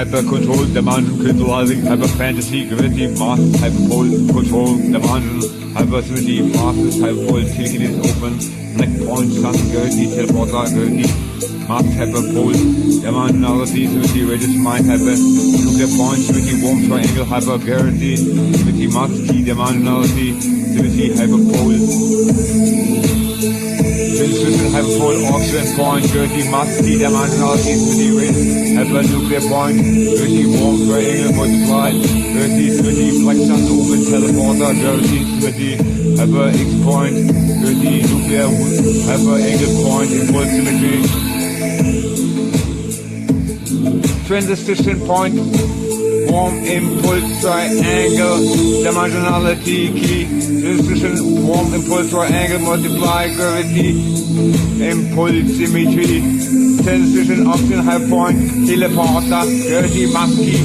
hyper control, dimension, crystallizing, hyper fantasy, gravity, mass, hyper pole, control, dimension, hyper symmetry, masses, hyper pole, telekinesis open, black point, sun, gravity, teleporter, gravity, mass, hyper pole, dimensionality, symmetry, radius, mind, hyper, nuclear point, symmetry, warm triangle, hyper gravity, symmetry, mass, key, dimensionality, symmetry, hyper pole, hyperpole, oxygen point, dirty mass, key, dimensionality, symmetry, radius, hyper nuclear point, dirty warm triangle, multiply, dirty flexion, open, teleporter, dirty symmetry, hyper x point, dirty nuclear, hyper angle point, impulse symmetry, transition point, warm impulse triangle, dimensionality, key, transition, warm impulse triangle, multiply, gravity, impulse symmetry, transition, oxygen, high point, teleporter, dirty mass, key,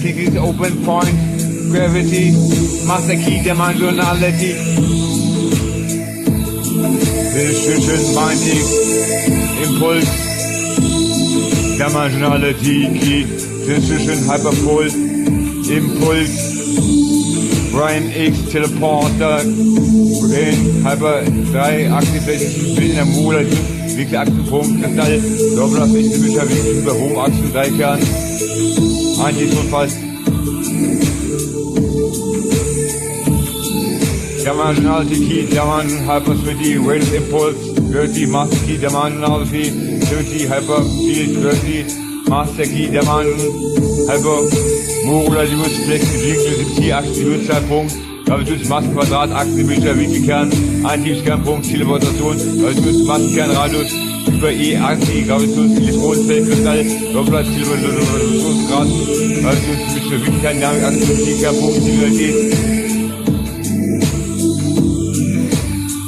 is open point, gravity, master key, dimensionality, transition, mind X, impulse, dimensionality, key, transition, hyperpole, impulse, Brian X, teleporter, Brain, hyper, 3, Achsenflächen, Bild in der Mole, linke Achsenpunkt, Kristall, Doppler, Lichtmischer, Winkel, über Hochachsen, Dreikern, Antitonfall, Dimensionality key, dimension, hypersymmetry, radius impulse, dirty, master key, dimensionality, symmetry, hyper, field, dirty, master key, dimension, hyper, modulatives, Flexion, Winkel, 70 Achsen, Nutzzeitpunkt, Gravitus, Massen, Quadrat, Achsenmischer, Winkelkern, Antriebskernpunkt, Teleportation, Gravitus, Massenkern, Radius, über E, Achse, Gravitus, Elektronenfeld, Kristall, Doppler, Teleportationsgrad, Gravitus, Mischer, Winkelkern, Dynamik, Achse, Winkelkernpunkt, Singularität,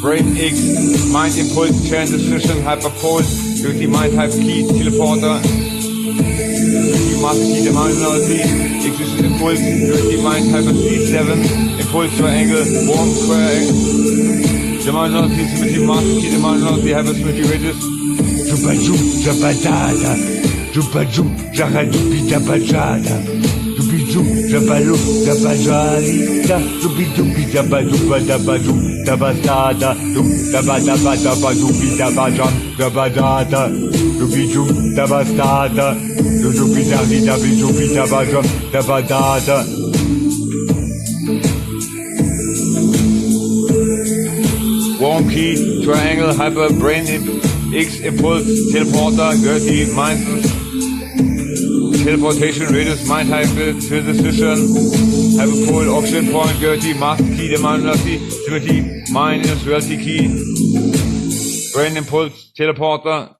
Brain X, Mind Impulse, Transition, Hyperpole, durch die Mind Hype Key, Teleporter, durch die Masse Key, Dimensionality, X ist Impulse, durch die Mind Hyper C7, Impulse Triangle, Wurm Triangle, Dimensionality, Symmetry, Masse Key, Dimensionality, Hyper Symmetry, Radius, Jupajum, Jabadada, Jupajum, Jaradupi, Jabajada. Jubijum, jabalu, jabajalita, jubijubi, jabaduba, jabajum, jabastada, jabadaba, jabadubi, jabajam, jabadada, jubijum, jabastada, jubijari, jabijubi, jabajam, jabadada. Warm key, triangle, hyper, brain, X, impulse, teleporter, dirty, mind, teleportation, radius, mind hype, transition, hyperpole, oxygen point, dirty, master key, dimensionality, symmetry, mind, reality key, brain impulse, teleporter,